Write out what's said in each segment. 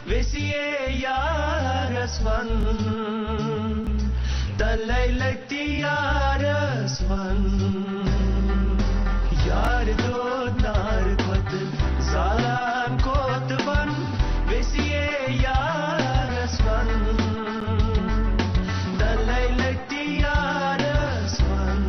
Visier Jahresmann, der lelijk die Jahresmann. Jahre dood naar wat zalan kotban. Visier Jahresmann, der lelijk die Jahresmann.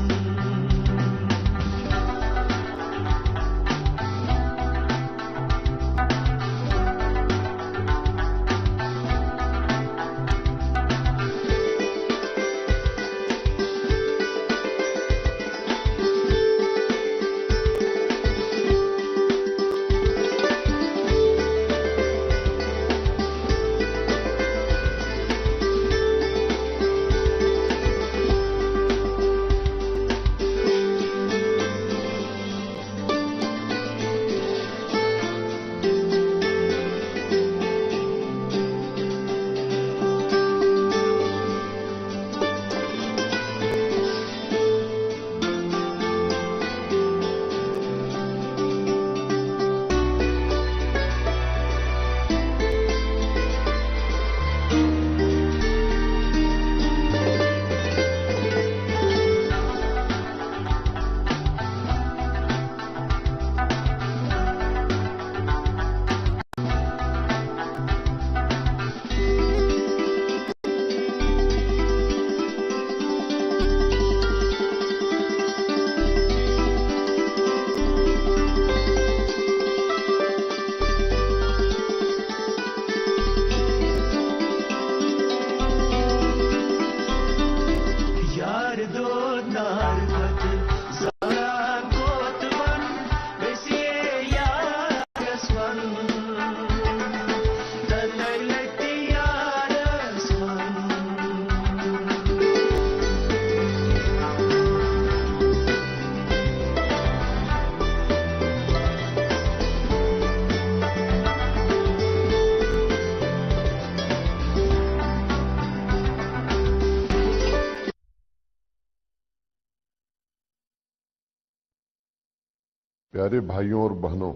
प्यारे भाइयों और बहनों,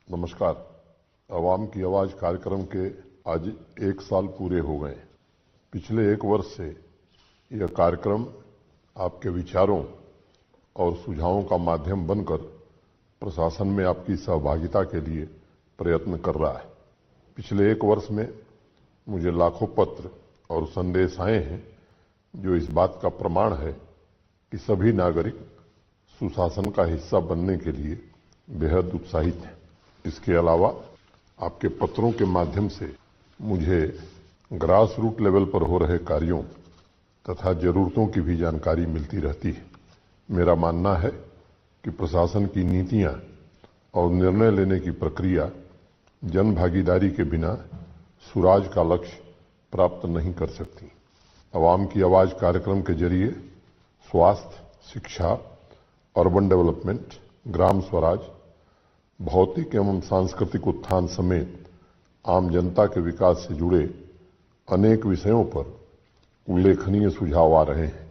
नमस्कार। आवाम की आवाज कार्यक्रम के आज 1 साल पूरे हो गए। पिछले 1 वर्ष से यह कार्यक्रम आपके विचारों और सुझावों का माध्यम बनकर प्रशासन में आपकी सहभागिता के लिए प्रयत्न कर रहा है। पिछले 1 वर्ष में मुझे लाखों पत्र और संदेश आए हैं जो इस बात का प्रमाण है कि सभी नागरिक सुशासन का हिस्सा बनने के लिए बेहद उत्साहित हैं। इसके अलावा आपके पत्रों के माध्यम से मुझे ग्रास रूट लेवल पर हो रहे कार्यों तथा जरूरतों की भी जानकारी मिलती रहती है। मेरा मानना है कि प्रशासन की नीतियां और निर्णय लेने की प्रक्रिया जन भागीदारी के बिना सुराज का लक्ष्य प्राप्त नहीं कर सकती। आवाम की आवाज कार्यक्रम के जरिए स्वास्थ्य, शिक्षा, अर्बन डेवलपमेंट, ग्राम स्वराज, भौतिक एवं सांस्कृतिक उत्थान समेत आम जनता के विकास से जुड़े अनेक विषयों पर उल्लेखनीय सुझाव आ रहे हैं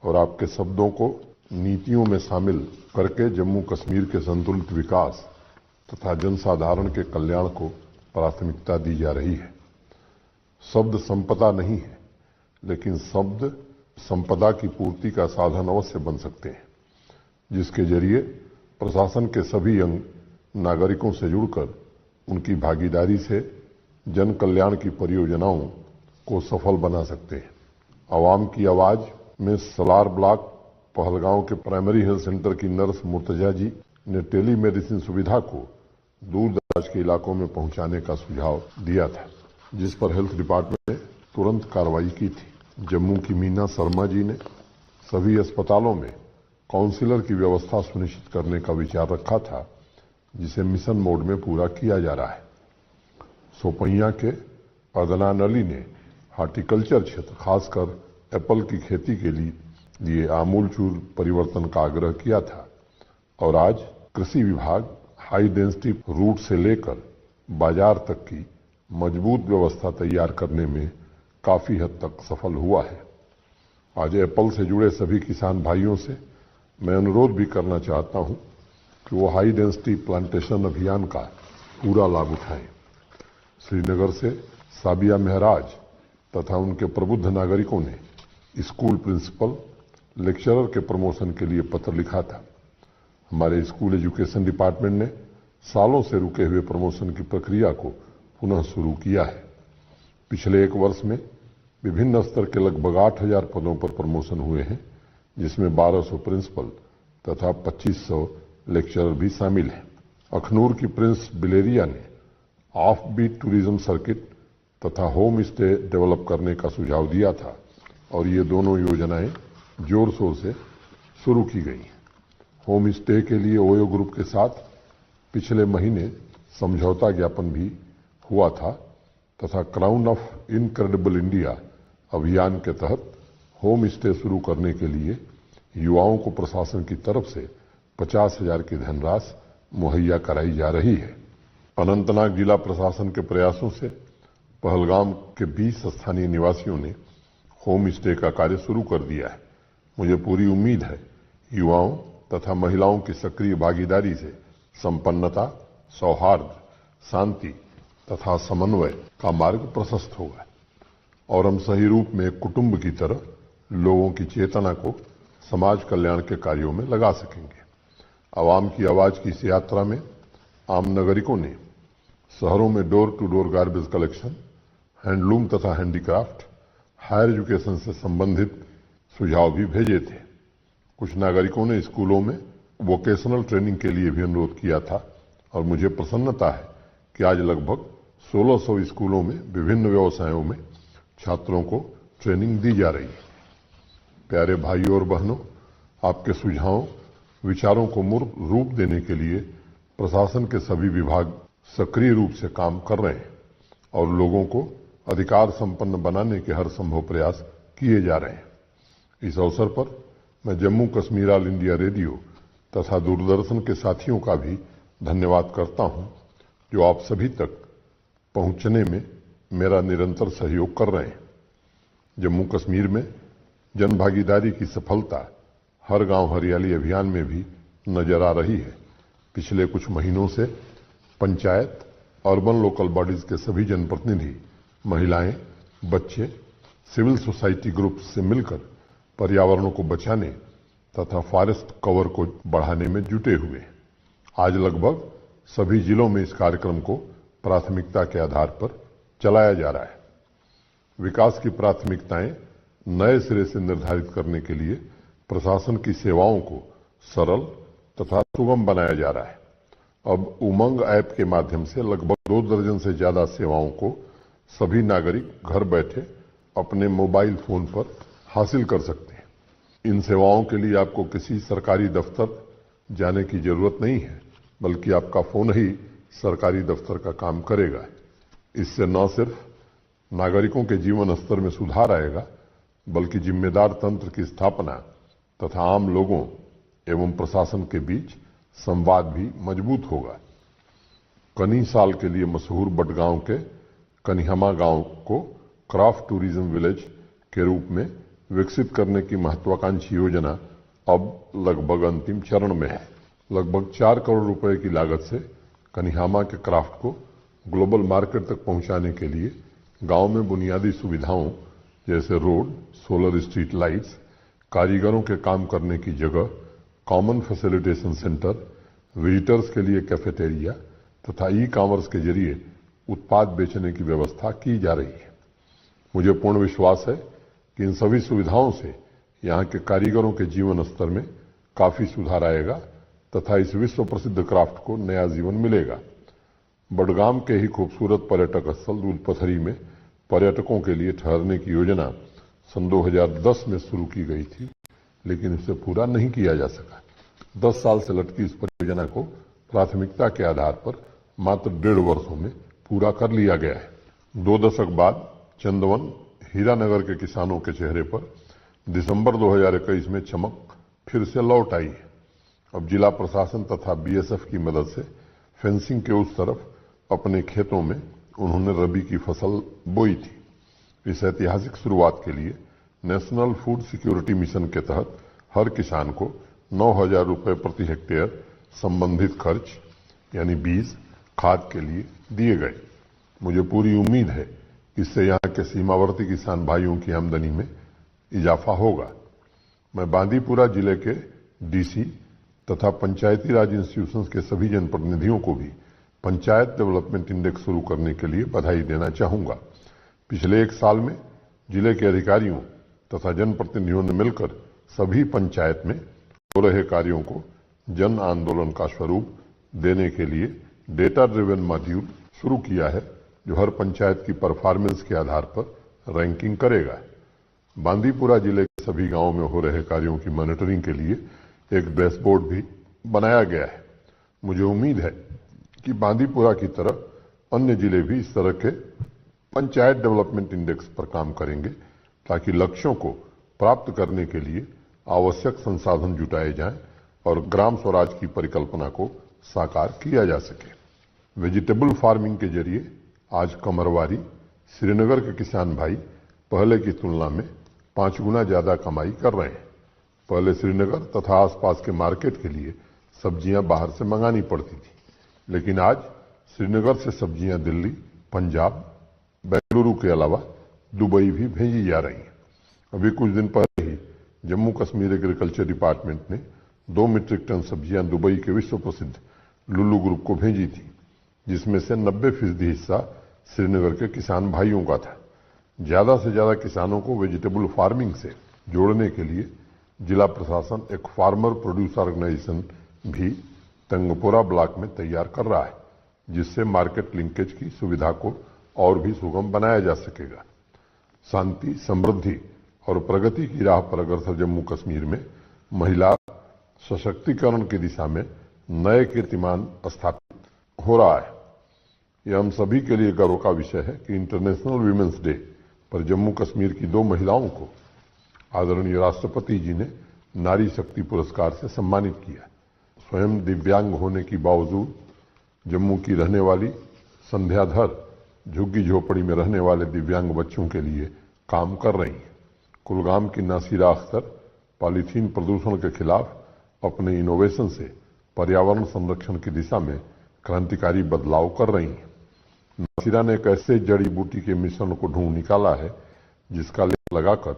और आपके शब्दों को नीतियों में शामिल करके जम्मू कश्मीर के संतुलित विकास तथा जनसाधारण के कल्याण को प्राथमिकता दी जा रही है। शब्द संपदा नहीं है, लेकिन शब्द संपदा की पूर्ति का साधन अवश्य बन सकते हैं, जिसके जरिए प्रशासन के सभी अंग नागरिकों से जुड़कर उनकी भागीदारी से जन कल्याण की परियोजनाओं को सफल बना सकते हैं। आवाम की आवाज में सलार ब्लॉक पहलगांव के प्राइमरी हेल्थ सेंटर की नर्स मुर्तजा जी ने टेली मेडिसिन सुविधा को दूर दराज के इलाकों में पहुंचाने का सुझाव दिया था, जिस पर हेल्थ डिपार्टमेंट ने तुरंत कार्रवाई की थी। जम्मू की मीना शर्मा जी ने सभी अस्पतालों में काउंसलर की व्यवस्था सुनिश्चित करने का विचार रखा था, जिसे मिशन मोड में पूरा किया जा रहा है। सोपैया के अदनान अली ने हार्टिकल्चर क्षेत्र, खासकर एप्पल की खेती के लिए आमूलचूल परिवर्तन का आग्रह किया था और आज कृषि विभाग हाई डेंसिटी रूट से लेकर बाजार तक की मजबूत व्यवस्था तैयार करने में काफी हद तक सफल हुआ है। आज एप्पल से जुड़े सभी किसान भाइयों से मैं अनुरोध भी करना चाहता हूं कि वो हाई डेंसिटी प्लांटेशन अभियान का पूरा लाभ उठाएं। श्रीनगर से साबिया महराज तथा उनके प्रबुद्ध नागरिकों ने स्कूल प्रिंसिपल, लेक्चरर के प्रमोशन के लिए पत्र लिखा था। हमारे स्कूल एजुकेशन डिपार्टमेंट ने सालों से रुके हुए प्रमोशन की प्रक्रिया को पुनः शुरू किया है। पिछले एक वर्ष में विभिन्न स्तर के लगभग 8,000 पदों पर प्रमोशन हुए हैं, जिसमें 1,200 प्रिंसिपल तथा 2,500 लेक्चरर भी शामिल हैं। अखनूर की प्रिंस बिलेरिया ने ऑफ बीट टूरिज्म सर्किट तथा होम स्टे डेवलप करने का सुझाव दिया था और ये दोनों योजनाएं जोर शोर से शुरू की गई। होम स्टे के लिए ओयो ग्रुप के साथ पिछले महीने समझौता ज्ञापन भी हुआ था तथा क्राउन ऑफ इनक्रेडिबल इंडिया अभियान के तहत होम स्टे शुरू करने के लिए युवाओं को प्रशासन की तरफ से 50,000 की धनराशि मुहैया कराई जा रही है। अनंतनाग जिला प्रशासन के प्रयासों से पहलगाम के 20 स्थानीय निवासियों ने होम स्टे का कार्य शुरू कर दिया है। मुझे पूरी उम्मीद है युवाओं तथा महिलाओं की सक्रिय भागीदारी से संपन्नता, सौहार्द, शांति तथा समन्वय का मार्ग प्रशस्त होगा और हम सही रूप में एक कुटुंब की तरह लोगों की चेतना को समाज कल्याण के कार्यों में लगा सकेंगे। आवाम की आवाज की इस यात्रा में आम नागरिकों ने शहरों में door to door garbage collection, handloom तथा हैंडीक्राफ्ट, हायर एजुकेशन से संबंधित सुझाव भी भेजे थे। कुछ नागरिकों ने स्कूलों में वोकेशनल ट्रेनिंग के लिए भी अनुरोध किया था और मुझे प्रसन्नता है कि आज लगभग 1,600 स्कूलों में विभिन्न व्यवसायों में छात्रों को ट्रेनिंग दी जा रही है। प्यारे भाइयों और बहनों, आपके सुझावों, विचारों को मूर्त रूप देने के लिए प्रशासन के सभी विभाग सक्रिय रूप से काम कर रहे हैं और लोगों को अधिकार संपन्न बनाने के हर संभव प्रयास किए जा रहे हैं। इस अवसर पर मैं Jammu Kashmir all India radio तथा दूरदर्शन के साथियों का भी धन्यवाद करता हूं, जो आप सभी तक पहुंचने में मेरा निरंतर सहयोग कर रहे हैं। जम्मू कश्मीर में जन भागीदारी की सफलता हर गांव हरियाली अभियान में भी नजर आ रही है। पिछले कुछ महीनों से पंचायत, अर्बन लोकल बॉडीज के सभी जनप्रतिनिधि, महिलाएं, बच्चे, सिविल सोसाइटी ग्रुप्स से मिलकर पर्यावरण को बचाने तथा फॉरेस्ट कवर को बढ़ाने में जुटे हुए हैं। आज लगभग सभी जिलों में इस कार्यक्रम को प्राथमिकता के आधार पर चलाया जा रहा है। विकास की प्राथमिकताएं नए सिरे से निर्धारित करने के लिए प्रशासन की सेवाओं को सरल तथा सुगम बनाया जा रहा है। अब उमंग ऐप के माध्यम से लगभग 2 दर्जन से ज्यादा सेवाओं को सभी नागरिक घर बैठे अपने मोबाइल फोन पर हासिल कर सकते हैं। इन सेवाओं के लिए आपको किसी सरकारी दफ्तर जाने की जरूरत नहीं है, बल्कि आपका फोन ही सरकारी दफ्तर का काम करेगा। इससे न सिर्फ नागरिकों के जीवन स्तर में सुधार आएगा, बल्कि जिम्मेदार तंत्र की स्थापना तथा आम लोगों एवं प्रशासन के बीच संवाद भी मजबूत होगा। कनी साल के लिए मशहूर बडगांव के कनिहमा गांव को क्राफ्ट टूरिज्म विलेज के रूप में विकसित करने की महत्वाकांक्षी योजना अब लगभग अंतिम चरण में है। लगभग 4 करोड़ रुपए की लागत से कनिहामा के क्राफ्ट को ग्लोबल मार्केट तक पहुंचाने के लिए गांव में बुनियादी सुविधाओं जैसे रोड, सोलर स्ट्रीट लाइट्स, कारीगरों के काम करने की जगह, कॉमन फैसिलिटेशन सेंटर, विजिटर्स के लिए कैफेटेरिया तथा ई-कॉमर्स के जरिए उत्पाद बेचने की व्यवस्था की जा रही है। मुझे पूर्ण विश्वास है कि इन सभी सुविधाओं से यहां के कारीगरों के जीवन स्तर में काफी सुधार आएगा तथा इस विश्व प्रसिद्ध क्राफ्ट को नया जीवन मिलेगा। बडगाम के ही खूबसूरत पर्यटक स्थल दूधपथरी में पर्यटकों के लिए ठहरने की योजना सन 2010 में शुरू की गई थी, लेकिन इसे पूरा नहीं किया जा सका। 10 साल से लटकी इस परियोजना को प्राथमिकता के आधार पर मात्र 1.5 वर्षों में पूरा कर लिया गया है। 2 दशक बाद चंदवन, हीरानगर के किसानों के चेहरे पर दिसंबर 2021 में चमक फिर से लौट आई है। अब जिला प्रशासन तथा बीएसएफ की मदद से फेंसिंग के उस तरफ अपने खेतों में उन्होंने रबी की फसल बोई थी। इस ऐतिहासिक शुरुआत के लिए नेशनल फूड सिक्योरिटी मिशन के तहत हर किसान को 9,000 रुपए प्रति हेक्टेयर संबंधित खर्च यानी बीज, खाद के लिए दिए गए। मुझे पूरी उम्मीद है कि इससे यहां के सीमावर्ती किसान भाइयों की आमदनी में इजाफा होगा। मैं बांदीपुरा जिले के डीसी तथा पंचायती राज इंस्टीट्यूशंस के सभी जनप्रतिनिधियों को भी पंचायत डेवलपमेंट इंडेक्स शुरू करने के लिए बधाई देना चाहूंगा। पिछले 1 साल में जिले के अधिकारियों तथा जनप्रतिनिधियों ने मिलकर सभी पंचायत में हो रहे कार्यों को जन आंदोलन का स्वरूप देने के लिए डेटा ड्रिवन मॉड्यूल शुरू किया है, जो हर पंचायत की परफॉर्मेंस के आधार पर रैंकिंग करेगा। बांदीपुरा जिले के सभी गांवों में हो रहे कार्यों की मॉनिटरिंग के लिए एक डैशबोर्ड भी बनाया गया है। मुझे उम्मीद है कि बांदीपुरा की तरह अन्य जिले भी इस तरह के पंचायत डेवलपमेंट इंडेक्स पर काम करेंगे, ताकि लक्ष्यों को प्राप्त करने के लिए आवश्यक संसाधन जुटाए जाएं और ग्राम स्वराज की परिकल्पना को साकार किया जा सके। वेजिटेबल फार्मिंग के जरिए आज कमरवारी श्रीनगर के किसान भाई पहले की तुलना में 5 गुना ज्यादा कमाई कर रहे हैं। पहले श्रीनगर तथा आसपास के मार्केट के लिए सब्जियां बाहर से मंगानी पड़ती थी, लेकिन आज श्रीनगर से सब्जियां दिल्ली, पंजाब, बेंगलुरु के अलावा दुबई भी भेजी जा रही हैं। अभी कुछ दिन पहले ही जम्मू कश्मीर एग्रीकल्चर डिपार्टमेंट ने 2 मीट्रिक टन सब्जियां दुबई के विश्व प्रसिद्ध लुलु ग्रुप को भेजी थी, जिसमें से 90% हिस्सा श्रीनगर के किसान भाइयों का था। ज्यादा से ज्यादा किसानों को वेजिटेबल फार्मिंग से जोड़ने के लिए जिला प्रशासन एक फार्मर प्रोड्यूसर ऑर्गेनाइजेशन भी तंगपोरा ब्लॉक में तैयार कर रहा है, जिससे मार्केट लिंकेज की सुविधा को और भी सुगम बनाया जा सकेगा। शांति, समृद्धि और प्रगति की राह पर अग्रसर जम्मू कश्मीर में महिला सशक्तिकरण की दिशा में नए कीर्तिमान स्थापित हो रहा है। यह हम सभी के लिए गर्व का विषय है कि इंटरनेशनल वीमेंस डे पर जम्मू कश्मीर की 2 महिलाओं को आदरणीय राष्ट्रपति जी ने नारी शक्ति पुरस्कार से सम्मानित किया। स्वयं दिव्यांग होने के बावजूद जम्मू की रहने वाली संध्याधर झुग्गी झोपड़ी में रहने वाले दिव्यांग बच्चों के लिए काम कर रही हैं। कुलगाम की नासिरा अख्तर पॉलीथीन प्रदूषण के खिलाफ अपने इनोवेशन से पर्यावरण संरक्षण की दिशा में क्रांतिकारी बदलाव कर रही हैं। नासिरा ने एक ऐसे जड़ी बूटी के मिश्रण को ढूंढ निकाला है जिसका लेप लगाकर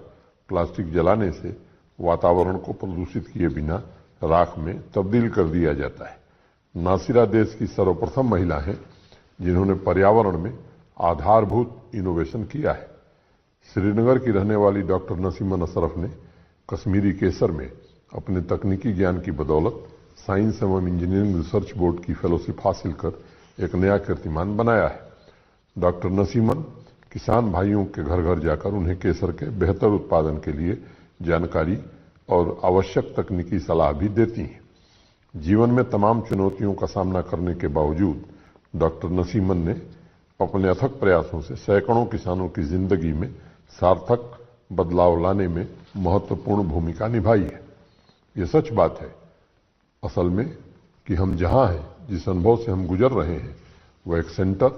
प्लास्टिक जलाने से वातावरण को प्रदूषित किए बिना राख में तब्दील कर दिया जाता है। नासिरा देश की सर्वप्रथम महिला हैं जिन्होंने पर्यावरण में आधारभूत इनोवेशन किया है। श्रीनगर की रहने वाली डॉक्टर नसीमन अशरफ ने कश्मीरी केसर में अपने तकनीकी ज्ञान की बदौलत साइंस एवं इंजीनियरिंग रिसर्च बोर्ड की फेलोशिप हासिल कर एक नया कीर्तिमान बनाया है। डॉक्टर नसीमन किसान भाइयों के घर घर जाकर उन्हें केसर के बेहतर उत्पादन के लिए जानकारी और आवश्यक तकनीकी सलाह भी देती हैं। जीवन में तमाम चुनौतियों का सामना करने के बावजूद डॉक्टर नसीमन ने अपने अथक प्रयासों से सैकड़ों किसानों की जिंदगी में सार्थक बदलाव लाने में महत्वपूर्ण भूमिका निभाई है। ये सच बात है असल में कि हम जहां हैं, जिस अनुभव से हम गुजर रहे हैं, वह एक सेंटर,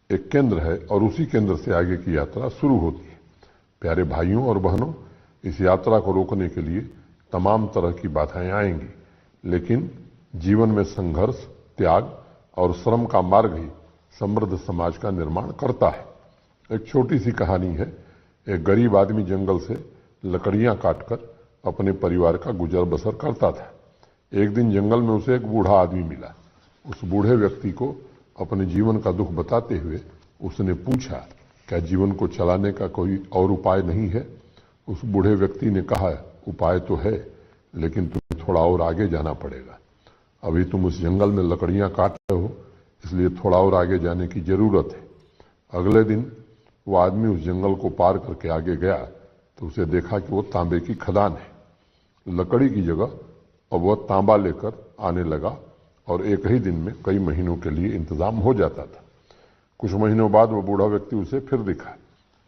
एक केंद्र है और उसी केंद्र से आगे की यात्रा शुरू होती है। प्यारे भाइयों और बहनों, इस यात्रा को रोकने के लिए तमाम तरह की बाधाएं आएंगी, लेकिन जीवन में संघर्ष, त्याग और श्रम का मार्ग ही समृद्ध समाज का निर्माण करता है। एक छोटी सी कहानी है। एक गरीब आदमी जंगल से लकड़ियां काटकर अपने परिवार का गुजर बसर करता था। एक दिन जंगल में उसे एक बूढ़ा आदमी मिला। उस बूढ़े व्यक्ति को अपने जीवन का दुख बताते हुए उसने पूछा, क्या जीवन को चलाने का कोई और उपाय नहीं है? उस बूढ़े व्यक्ति ने कहा, उपाय तो है, लेकिन तुम्हें थोड़ा और आगे जाना पड़ेगा। अभी तुम उस जंगल में लकड़ियां काट रहे हो, इसलिए थोड़ा और आगे जाने की जरूरत है। अगले दिन वो आदमी उस जंगल को पार करके आगे गया तो उसे देखा कि वो तांबे की खदान है। लकड़ी की जगह अब वह तांबा लेकर आने लगा और एक ही दिन में कई महीनों के लिए इंतजाम हो जाता था। कुछ महीनों बाद वो बूढ़ा व्यक्ति उसे फिर दिखा।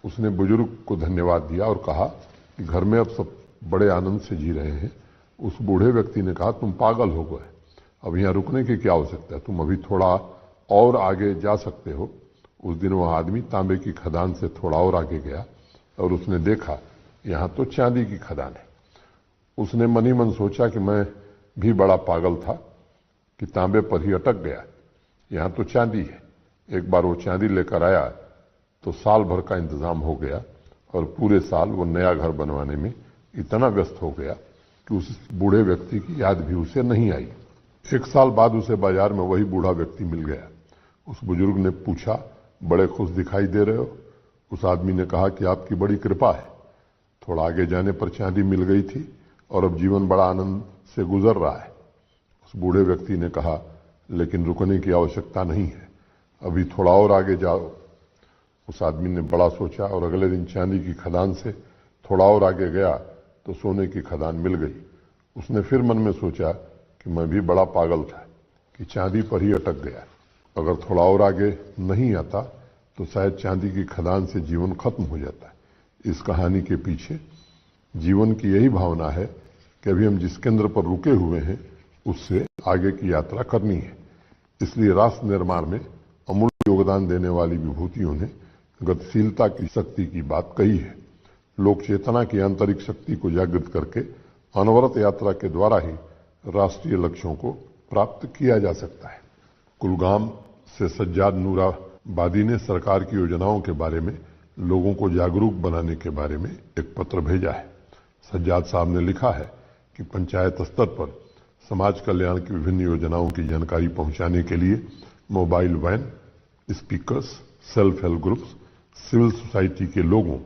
उसने बुजुर्ग को धन्यवाद दिया और कहा कि घर में अब सब बड़े आनंद से जी रहे हैं। उस बूढ़े व्यक्ति ने कहा, तुम पागल हो गए, अब यहाँ रुकने की क्या आवश्यकता है, तुम अभी थोड़ा और आगे जा सकते हो। उस दिन वह आदमी तांबे की खदान से थोड़ा और आगे गया और उसने देखा यहाँ तो चांदी की खदान है। उसने मन ही मन सोचा कि मैं भी बड़ा पागल था कि तांबे पर ही अटक गया, यहाँ तो चांदी है। एक बार वो चांदी लेकर आया तो साल भर का इंतजाम हो गया और पूरे साल वो नया घर बनवाने में इतना व्यस्त हो गया कि उस बूढ़े व्यक्ति की याद भी उसे नहीं आई। एक साल बाद उसे बाजार में वही बूढ़ा व्यक्ति मिल गया। उस बुजुर्ग ने पूछा, बड़े खुश दिखाई दे रहे हो? उस आदमी ने कहा कि आपकी बड़ी कृपा है। थोड़ा आगे जाने पर चांदी मिल गई थी और अब जीवन बड़ा आनंद से गुजर रहा है। उस बूढ़े व्यक्ति ने कहा, लेकिन रुकने की आवश्यकता नहीं है, अभी थोड़ा और आगे जाओ। उस आदमी ने बड़ा सोचा और अगले दिन चांदी की खदान से थोड़ा और आगे गया तो सोने की खदान मिल गई। उसने फिर मन में सोचा कि मैं भी बड़ा पागल था कि चांदी पर ही अटक गया। अगर थोड़ा और आगे नहीं आता तो शायद चांदी की खदान से जीवन खत्म हो जाता। इस कहानी के पीछे जीवन की यही भावना है कि अभी हम जिस केंद्र पर रुके हुए हैं उससे आगे की यात्रा करनी है। इसलिए राष्ट्र निर्माण में अमूल्य योगदान देने वाली विभूतियों ने गतिशीलता की शक्ति की बात कही है। लोक चेतना की आंतरिक शक्ति को जागृत करके अनवरत यात्रा के द्वारा ही राष्ट्रीय लक्ष्यों को प्राप्त किया जा सकता है। कुलगाम से सज्जाद नूराबादी ने सरकार की योजनाओं के बारे में लोगों को जागरूक बनाने के बारे में एक पत्र भेजा है। सज्जाद साहब ने लिखा है कि पंचायत स्तर पर समाज कल्याण की विभिन्न योजनाओं की जानकारी पहुंचाने के लिए mobile van, speakers, self help groups, civil society के लोगों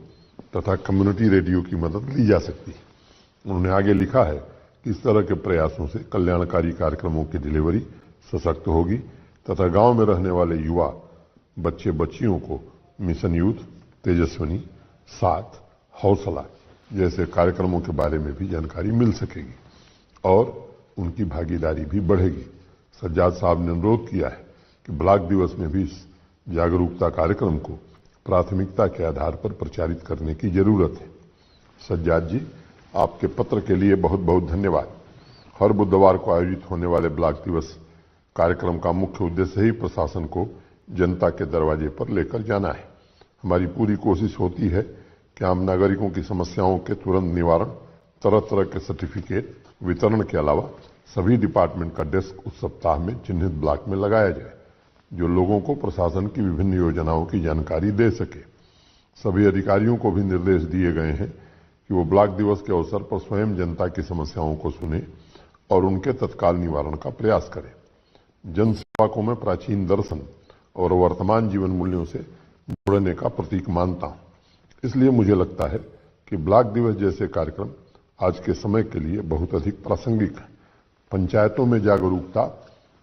तथा कम्युनिटी रेडियो की मदद ली जा सकती है। उन्होंने आगे लिखा है कि इस तरह के प्रयासों से कल्याणकारी कार्यक्रमों की डिलीवरी सशक्त होगी तथा गांव में रहने वाले युवा बच्चे बच्चियों को मिशन यूथ, तेजस्विनी, साथ, हौसला जैसे कार्यक्रमों के बारे में भी जानकारी मिल सकेगी और उनकी भागीदारी भी बढ़ेगी। सज्जाद साहब ने अनुरोध किया है कि ब्लॉक दिवस में भी इस जागरूकता कार्यक्रम को प्राथमिकता के आधार पर प्रचारित करने की जरूरत है। सज्जाद जी, आपके पत्र के लिए बहुत बहुत धन्यवाद। हर बुधवार को आयोजित होने वाले ब्लॉक दिवस कार्यक्रम का मुख्य उद्देश्य ही प्रशासन को जनता के दरवाजे पर लेकर जाना है। हमारी पूरी कोशिश होती है कि आम नागरिकों की समस्याओं के तुरंत निवारण, तरह तरह के सर्टिफिकेट वितरण के अलावा सभी डिपार्टमेंट का डेस्क उस सप्ताह में चिन्हित ब्लॉक में लगाया जाए, जो लोगों को प्रशासन की विभिन्न योजनाओं की जानकारी दे सके। सभी अधिकारियों को भी निर्देश दिए गए हैं कि वो ब्लॉक दिवस के अवसर पर स्वयं जनता की समस्याओं को सुने और उनके तत्काल निवारण का प्रयास करें। जन सेवा को मैं प्राचीन दर्शन और वर्तमान जीवन मूल्यों से जुड़ने का प्रतीक मानता हूं। इसलिए मुझे लगता है कि ब्लॉक दिवस जैसे कार्यक्रम आज के समय के लिए बहुत अधिक प्रासंगिक है। पंचायतों में जागरूकता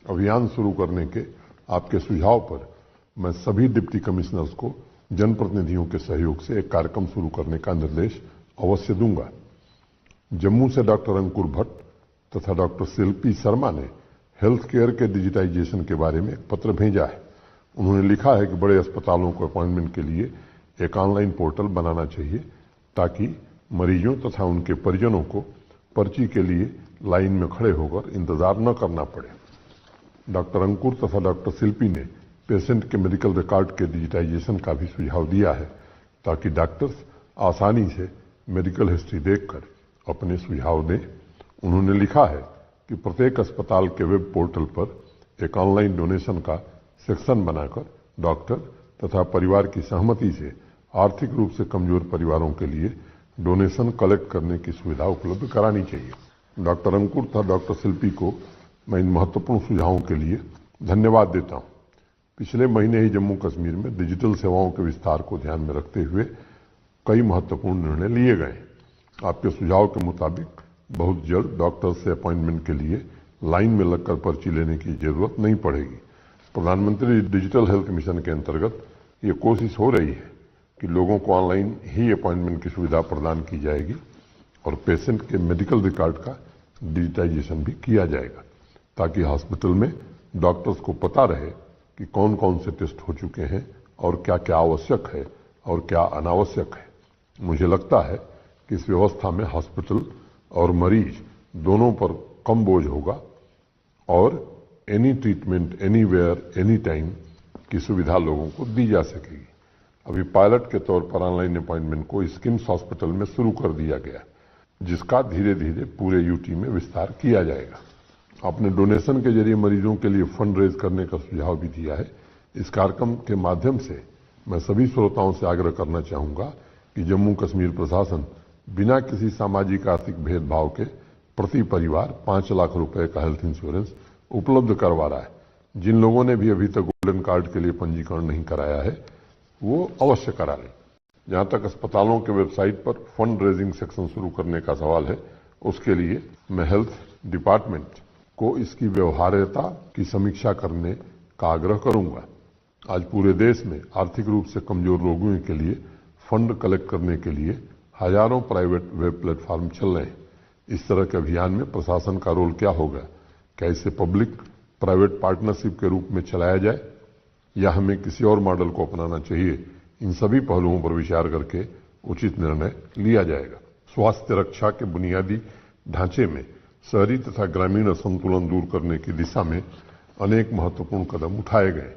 अभियान शुरू करने के आपके सुझाव पर मैं सभी डिप्टी कमिश्नर्स को जनप्रतिनिधियों के सहयोग से एक कार्यक्रम शुरू करने का निर्देश अवश्य दूंगा। जम्मू से डॉक्टर अंकुर भट्ट तथा डॉक्टर शिल्पी शर्मा ने हेल्थ केयर के डिजिटाइजेशन के बारे में एक पत्र भेजा है। उन्होंने लिखा है कि बड़े अस्पतालों को अपॉइंटमेंट के लिए एक ऑनलाइन पोर्टल बनाना चाहिए ताकि मरीजों तथा उनके परिजनों को पर्ची के लिए लाइन में खड़े होकर इंतजार न करना पड़े। डॉक्टर अंकुर तथा डॉक्टर शिल्पी ने पेशेंट के मेडिकल रिकॉर्ड के डिजिटाइजेशन का भी सुझाव दिया है ताकि डॉक्टर्स आसानी से मेडिकल हिस्ट्री देखकर अपने सुझाव दें। उन्होंने लिखा है कि प्रत्येक अस्पताल के वेब पोर्टल पर एक ऑनलाइन डोनेशन का सेक्शन बनाकर डॉक्टर तथा परिवार की सहमति से आर्थिक रूप से कमजोर परिवारों के लिए डोनेशन कलेक्ट करने की सुविधा उपलब्ध करानी चाहिए। डॉक्टर अंकुर तथा डॉक्टर शिल्पी को मैं इन महत्वपूर्ण सुझावों के लिए धन्यवाद देता हूं। पिछले महीने ही जम्मू कश्मीर में डिजिटल सेवाओं के विस्तार को ध्यान में रखते हुए कई महत्वपूर्ण निर्णय लिए गए। आपके सुझाव के मुताबिक बहुत जल्द डॉक्टर से अपॉइंटमेंट के लिए लाइन में लगकर पर्ची लेने की जरूरत नहीं पड़ेगी। प्रधानमंत्री डिजिटल हेल्थ मिशन के अंतर्गत ये कोशिश हो रही है कि लोगों को ऑनलाइन ही अपॉइंटमेंट की सुविधा प्रदान की जाएगी और पेशेंट के मेडिकल रिकॉर्ड का डिजिटाइजेशन भी किया जाएगा ताकि हॉस्पिटल में डॉक्टर्स को पता रहे कि कौन कौन से टेस्ट हो चुके हैं और क्या क्या आवश्यक है और क्या अनावश्यक है। मुझे लगता है कि इस व्यवस्था में हॉस्पिटल और मरीज दोनों पर कम बोझ होगा और any treatment anywhere any time की सुविधा लोगों को दी जा सकेगी। अभी पायलट के तौर पर ऑनलाइन अपॉइंटमेंट को स्किम्स हॉस्पिटल में शुरू कर दिया गया, जिसका धीरे धीरे पूरे यूटी में विस्तार किया जाएगा। आपने डोनेशन के जरिए मरीजों के लिए फंड रेज करने का सुझाव भी दिया है, इस कार्यक्रम के माध्यम से मैं सभी श्रोताओं से आग्रह करना चाहूंगा कि जम्मू कश्मीर प्रशासन बिना किसी सामाजिक आर्थिक भेदभाव के प्रति परिवार 5 लाख रुपए का हेल्थ इंश्योरेंस उपलब्ध करवा रहा है। जिन लोगों ने भी अभी तक गोल्डन कार्ड के लिए पंजीकरण नहीं कराया है वो अवश्य करा लें। जहां तक अस्पतालों के वेबसाइट पर फंड रेजिंग सेक्शन शुरू करने का सवाल है, उसके लिए मैं हेल्थ डिपार्टमेंट को इसकी व्यवहार्यता की समीक्षा करने का आग्रह करूंगा। आज पूरे देश में आर्थिक रूप से कमजोर लोगों के लिए फंड कलेक्ट करने के लिए हजारों प्राइवेट वेब प्लेटफॉर्म चल रहे हैं। इस तरह के अभियान में प्रशासन का रोल क्या होगा? क्या इसे पब्लिक प्राइवेट पार्टनरशिप के रूप में चलाया जाए या हमें किसी और मॉडल को अपनाना चाहिए? इन सभी पहलुओं पर विचार करके उचित निर्णय लिया जाएगा। स्वास्थ्य रक्षा के बुनियादी ढांचे में शहरी तथा ग्रामीण असंतुलन दूर करने की दिशा में अनेक महत्वपूर्ण कदम उठाए गए।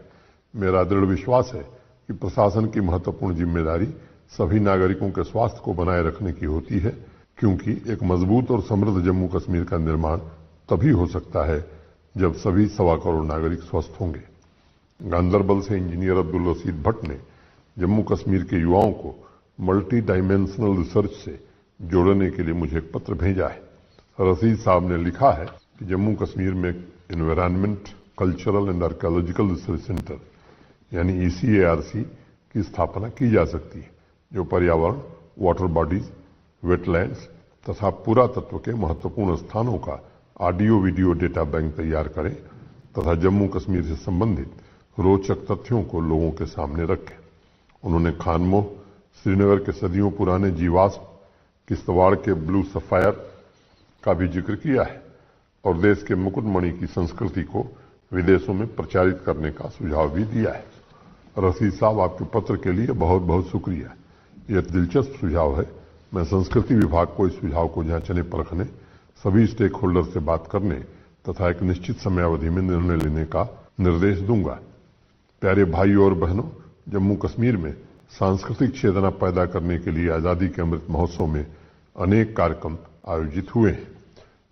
मेरा दृढ़ विश्वास है कि प्रशासन की महत्वपूर्ण जिम्मेदारी सभी नागरिकों के स्वास्थ्य को बनाए रखने की होती है, क्योंकि एक मजबूत और समृद्ध जम्मू कश्मीर का निर्माण तभी हो सकता है जब सभी 1.25 करोड़ नागरिक स्वस्थ होंगे। गांदरबल से इंजीनियर अब्दुल रशीद भट्ट ने जम्मू कश्मीर के युवाओं को मल्टी डायमेंशनल रिसर्च से जोड़ने के लिए मुझे एक पत्र भेजा है। रशीद साहब ने लिखा है कि जम्मू कश्मीर में environment, cultural and archaeological research centre यानी ECARC की स्थापना की जा सकती है, जो पर्यावरण, वाटर बॉडीज, वेटलैंड्स तथा पुरातत्व के महत्वपूर्ण स्थानों का ऑडियो वीडियो डेटा बैंक तैयार करें तथा जम्मू कश्मीर से संबंधित रोचक तथ्यों को लोगों के सामने रखें। उन्होंने खानमोह, श्रीनगर के सदियों पुराने जीवाश्म, किश्तवाड़ के ब्लू सफायर का भी जिक्र किया है और देश के मुकुटमणि की संस्कृति को विदेशों में प्रचारित करने का सुझाव भी दिया है। रशीद साहब, आपके पत्र के लिए बहुत बहुत शुक्रिया। यह दिलचस्प सुझाव है। मैं संस्कृति विभाग को इस सुझाव को जांचने परखने, सभी स्टेक होल्डर से बात करने तथा एक निश्चित समयावधि में निर्णय लेने का निर्देश दूंगा। प्यारे भाइयों और बहनों, जम्मू कश्मीर में सांस्कृतिक चेतना पैदा करने के लिए आजादी के अमृत महोत्सव में अनेक कार्यक्रम आयोजित हुए हैं।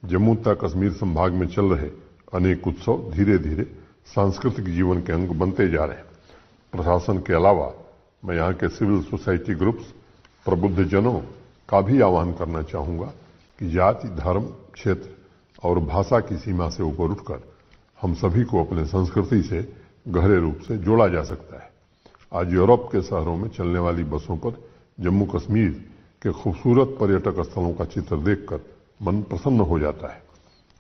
जम्मू तथा कश्मीर संभाग में चल रहे अनेक उत्सव धीरे धीरे सांस्कृतिक जीवन के अंग बनते जा रहे हैं। प्रशासन के अलावा मैं यहाँ के सिविल सोसाइटी ग्रुप्स, प्रबुद्धजनों का भी आह्वान करना चाहूंगा कि जाति, धर्म, क्षेत्र और भाषा की सीमा से ऊपर उठकर हम सभी को अपने संस्कृति से गहरे रूप से जोड़ा जा सकता है। आज यूरोप के शहरों में चलने वाली बसों पर जम्मू कश्मीर के खूबसूरत पर्यटक स्थलों का चित्र देखकर मन प्रसन्न हो जाता है।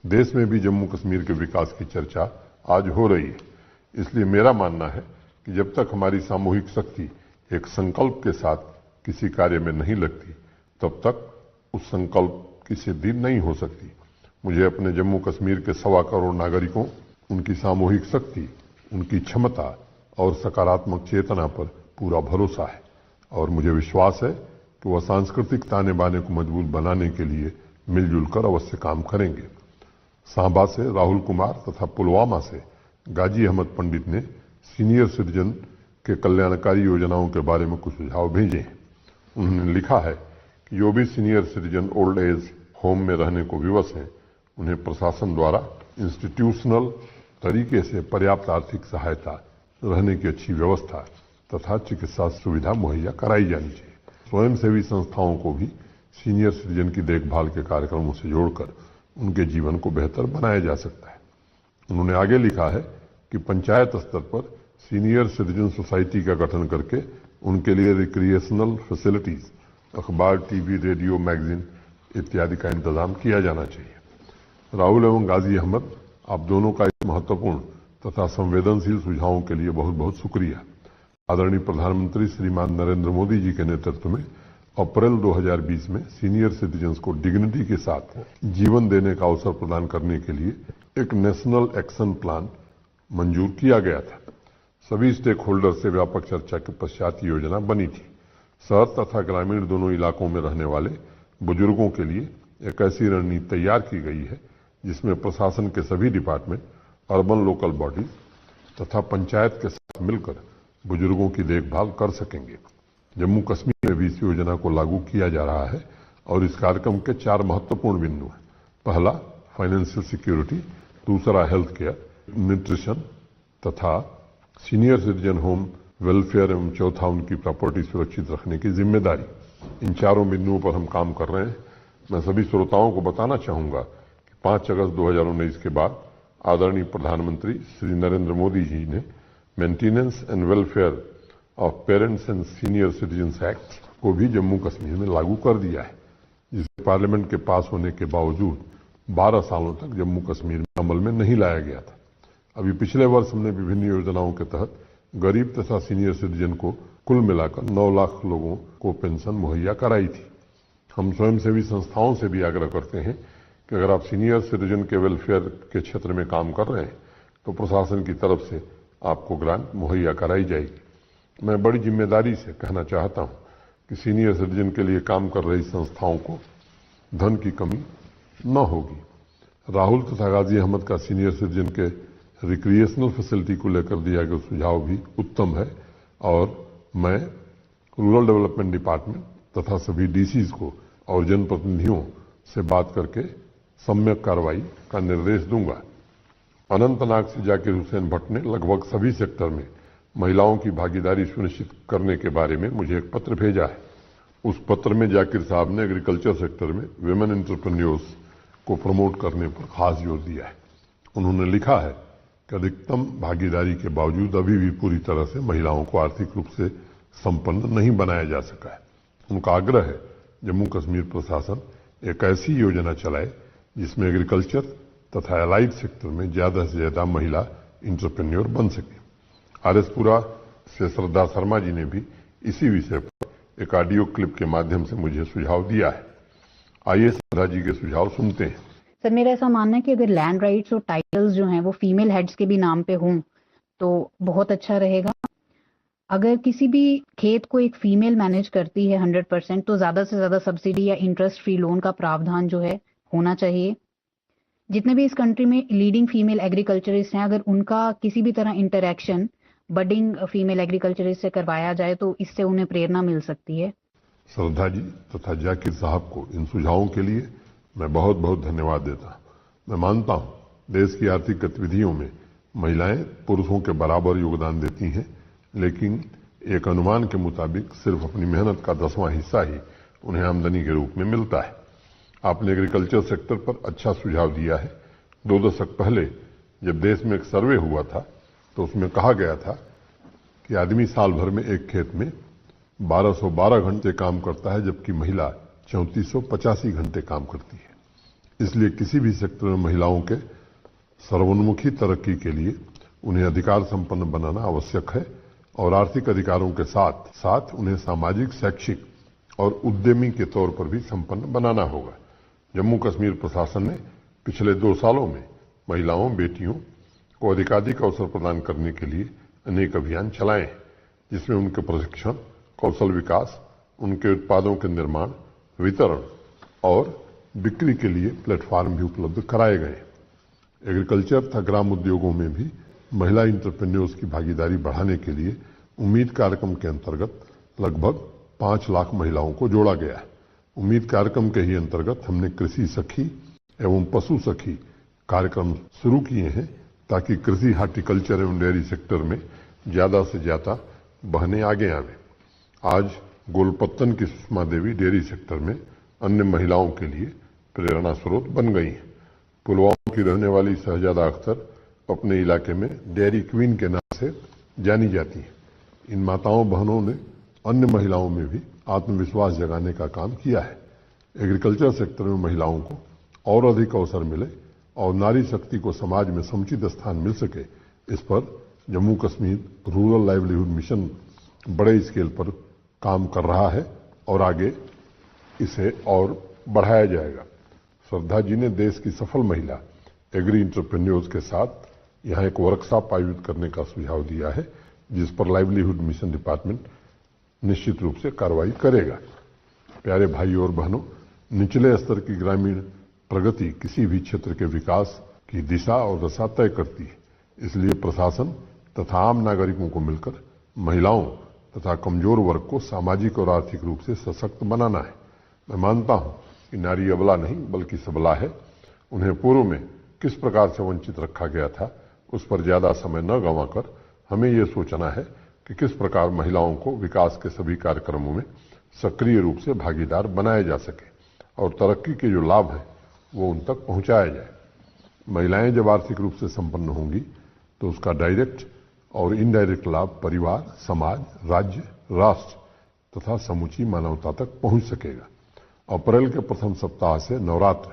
देश में भी जम्मू कश्मीर के विकास की चर्चा आज हो रही है। इसलिए मेरा मानना है कि जब तक हमारी सामूहिक शक्ति एक संकल्प के साथ किसी कार्य में नहीं लगती, तब तक उस संकल्प की सिद्धि नहीं हो सकती। मुझे अपने जम्मू कश्मीर के 1.25 करोड़ नागरिकों, उनकी सामूहिक शक्ति, उनकी क्षमता और सकारात्मक चेतना पर पूरा भरोसा है और मुझे विश्वास है कि वह सांस्कृतिक ताने बाने को मजबूत बनाने के लिए मिलजुल कर अवश्य काम करेंगे। सांबा से राहुल कुमार तथा पुलवामा से गाजी अहमद पंडित ने सीनियर सिटीजन के कल्याणकारी योजनाओं के बारे में कुछ सुझाव भेजे हैं। उन्होंने लिखा है कि जो भी senior citizen old age home में रहने को विवश हैं, उन्हें प्रशासन द्वारा इंस्टीट्यूशनल तरीके से पर्याप्त आर्थिक सहायता, रहने की अच्छी व्यवस्था तथा चिकित्सा सुविधा मुहैया कराई जानी चाहिए। स्वयंसेवी संस्थाओं को भी सीनियर सिटीजन की देखभाल के कार्यक्रमों से जोड़कर उनके जीवन को बेहतर बनाया जा सकता है। उन्होंने आगे लिखा है कि पंचायत स्तर पर सीनियर सिटीजन सोसाइटी का गठन करके उनके लिए रिक्रिएशनल फैसिलिटीज, अखबार, टीवी, रेडियो, मैगजीन इत्यादि का इंतजाम किया जाना चाहिए। राहुल एवं गाजी अहमद, आप दोनों का इस महत्वपूर्ण तथा संवेदनशील सुझावों के लिए बहुत बहुत शुक्रिया। आदरणीय प्रधानमंत्री श्रीमान नरेंद्र मोदी जी के नेतृत्व में अप्रैल 2020 में सीनियर सिटीजन्स को डिग्निटी के साथ जीवन देने का अवसर प्रदान करने के लिए एक नेशनल एक्शन प्लान मंजूर किया गया था। सभी स्टेक होल्डर से व्यापक चर्चा के पश्चात योजना बनी थी। शहर तथा ग्रामीण दोनों इलाकों में रहने वाले बुजुर्गों के लिए एक ऐसी रणनीति तैयार की गई है जिसमें प्रशासन के सभी डिपार्टमेंट, अर्बन लोकल बॉडीज तथा पंचायत के साथ मिलकर बुजुर्गों की देखभाल कर सकेंगे। जम्मू कश्मीर में भी इस योजना को लागू किया जा रहा है और इस कार्यक्रम के 4 महत्वपूर्ण बिंदु हैं। पहला, फाइनेंशियल सिक्योरिटी, दूसरा हेल्थ केयर, न्यूट्रिशन तथा सीनियर सिटीजन होम वेलफेयर एवं चौथा उनकी प्रॉपर्टी सुरक्षित रखने की जिम्मेदारी। इन चारों बिंदुओं पर हम काम कर रहे हैं। मैं सभी श्रोताओं को बताना चाहूंगा कि 5 अगस्त 2019 के बाद आदरणीय प्रधानमंत्री श्री नरेंद्र मोदी जी ने maintenance and welfare of parents and senior citizens act को भी जम्मू कश्मीर में लागू कर दिया है, जिसे पार्लियामेंट के पास होने के बावजूद 12 सालों तक जम्मू कश्मीर में अमल में नहीं लाया गया था। अभी पिछले वर्ष हमने विभिन्न योजनाओं के तहत गरीब तथा सीनियर सिटीजन को कुल मिलाकर 9 लाख लोगों को पेंशन मुहैया कराई थी। हम स्वयंसेवी संस्थाओं से भी आग्रह करते हैं कि अगर आप सीनियर सिटीजन के वेलफेयर के क्षेत्र में काम कर रहे हैं तो प्रशासन की तरफ से आपको ग्रांट मुहैया कराई जाएगी। मैं बड़ी जिम्मेदारी से कहना चाहता हूं कि सीनियर सिटीजन के लिए काम कर रही संस्थाओं को धन की कमी न होगी। राहुल तथा गाजी अहमद का सीनियर सिटीजन के रिक्रिएशनल फैसिलिटी को लेकर दिया गया सुझाव भी उत्तम है और मैं रूरल डेवलपमेंट डिपार्टमेंट तथा सभी डीसीज को और जनप्रतिनिधियों से बात करके सम्यक कार्रवाई का निर्देश दूंगा। अनंतनाग से जाकिर हुसैन भट्ट ने लगभग सभी सेक्टर में महिलाओं की भागीदारी सुनिश्चित करने के बारे में मुझे एक पत्र भेजा है। उस पत्र में जाकिर साहब ने एग्रीकल्चर सेक्टर में विमेन एंटरप्रेन्योर्स को प्रमोट करने पर खास जोर दिया है। उन्होंने लिखा है कि अधिकतम भागीदारी के बावजूद अभी भी पूरी तरह से महिलाओं को आर्थिक रूप से संपन्न नहीं बनाया जा सका है। उनका आग्रह है जम्मू कश्मीर प्रशासन एक ऐसी योजना चलाए जिसमें एग्रीकल्चर तथा एलाइड सेक्टर में ज्यादा से ज्यादा महिला इंटरप्रेन्योर बन सके। आरएसपुरा से श्रद्धा शर्मा जी ने भी इसी विषय पर एक ऑडियो क्लिप के माध्यम से मुझे सुझाव दिया है। आइए श्रद्धा जी के सुझाव सुनते हैं। सर, मेरा ऐसा मानना है कि अगर लैंड राइट्स और टाइटल्स जो हैं वो फीमेल हेड्स के भी नाम पे हों तो बहुत अच्छा रहेगा। अगर किसी भी खेत को एक फीमेल मैनेज करती है 100% तो ज्यादा से ज्यादा सब्सिडी या इंटरेस्ट फ्री लोन का प्रावधान जो है होना चाहिए। जितने भी इस कंट्री में लीडिंग फीमेल एग्रीकल्चरिस्ट हैं, अगर उनका किसी भी तरह इंटरेक्शन बडिंग फीमेल एग्रीकल्चरिस्ट से करवाया जाए तो इससे उन्हें प्रेरणा मिल सकती है। श्रद्धा जी तथा जाकिर साहब को इन सुझावों के लिए मैं बहुत बहुत धन्यवाद देता हूं। मैं मानता हूं देश की आर्थिक गतिविधियों में महिलाएं पुरुषों के बराबर योगदान देती हैं, लेकिन एक अनुमान के मुताबिक सिर्फ अपनी मेहनत का 10वां हिस्सा ही उन्हें आमदनी के रूप में मिलता है। आपने एग्रीकल्चर सेक्टर पर अच्छा सुझाव दिया है। 2 दशक पहले जब देश में एक सर्वे हुआ था तो उसमें कहा गया था कि आदमी साल भर में एक खेत में 1212 घंटे काम करता है, जबकि महिला 3485 घंटे काम करती है। इसलिए किसी भी सेक्टर में महिलाओं के सर्वोन्मुखी तरक्की के लिए उन्हें अधिकार संपन्न बनाना आवश्यक है और आर्थिक अधिकारों के साथ साथ उन्हें सामाजिक, शैक्षिक और उद्यमी के तौर पर भी संपन्न बनाना होगा। जम्मू कश्मीर प्रशासन ने पिछले 2 सालों में महिलाओं, बेटियों को अधिकाधिक अवसर प्रदान करने के लिए अनेक अभियान चलाए हैं, जिसमें उनके प्रशिक्षण, कौशल विकास, उनके उत्पादों के निर्माण, वितरण और बिक्री के लिए प्लेटफॉर्म भी उपलब्ध कराए गए। एग्रीकल्चर तथा ग्राम उद्योगों में भी महिला इंटरप्रेन्योर्स की भागीदारी बढ़ाने के लिए उम्मीद कार्यक्रम के अंतर्गत लगभग 5 लाख महिलाओं को जोड़ा गया है। उम्मीद कार्यक्रम के ही अंतर्गत हमने कृषि सखी एवं पशु सखी कार्यक्रम शुरू किए हैं ताकि कृषि, हार्टिकल्चर एवं डेयरी सेक्टर में ज्यादा से ज्यादा बहनें आगे आवें। आज गोलपत्तन की सुषमा देवी डेयरी सेक्टर में अन्य महिलाओं के लिए प्रेरणा स्रोत बन गई हैं। पुलवामा की रहने वाली शहजादा अख्तर अपने इलाके में डेयरी क्वीन के नाम से जानी जाती हैं। इन माताओं बहनों ने अन्य महिलाओं में भी आत्मविश्वास जगाने का काम किया है। एग्रीकल्चर सेक्टर में महिलाओं को और अधिक अवसर मिले और नारी शक्ति को समाज में समुचित स्थान मिल सके, इस पर Jammu Kashmir rural livelihood mission बड़े स्केल पर काम कर रहा है और आगे इसे और बढ़ाया जाएगा। श्रद्धा जी ने देश की सफल महिला एग्री इंटरप्रेन्योर्स के साथ यहां एक वर्कशॉप आयोजित करने का सुझाव दिया है, जिस पर लाइवलीहुड मिशन डिपार्टमेंट निश्चित रूप से कार्रवाई करेगा। प्यारे भाइयों और बहनों, निचले स्तर की ग्रामीण प्रगति किसी भी क्षेत्र के विकास की दिशा और दशा तय करती है। इसलिए प्रशासन तथा आम नागरिकों को मिलकर महिलाओं तथा कमजोर वर्ग को सामाजिक और आर्थिक रूप से सशक्त बनाना है। मैं मानता हूं कि नारी अबला नहीं बल्कि सबला है। उन्हें पूर्व में किस प्रकार से वंचित रखा गया था, उस पर ज्यादा समय न गंवाकर हमें ये सोचना है कि किस प्रकार महिलाओं को विकास के सभी कार्यक्रमों में सक्रिय रूप से भागीदार बनाया जा सके और तरक्की के जो लाभ हैं वो उन तक पहुंचाया जाए। महिलाएं जब आर्थिक रूप से संपन्न होंगी तो उसका डायरेक्ट और इनडायरेक्ट लाभ परिवार, समाज, राज्य, राष्ट्र तथा समूची मानवता तक पहुंच सकेगा। अप्रैल के प्रथम सप्ताह से नवरात्र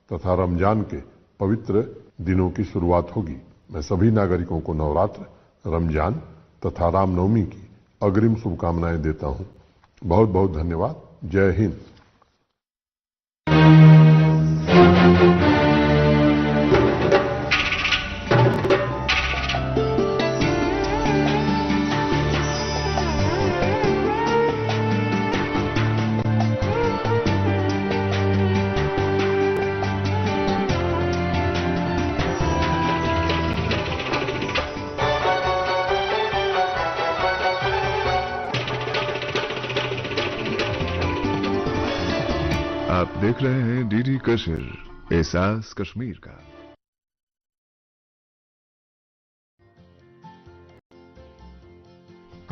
तथा रमजान के पवित्र दिनों की शुरुआत होगी। मैं सभी नागरिकों को नवरात्र, रमजान तथा रामनवमी की अग्रिम शुभकामनाएं देता हूं। बहुत बहुत धन्यवाद। जय हिंद। आप देख रहे हैं डीडी कश्मीर, एहसास कश्मीर का।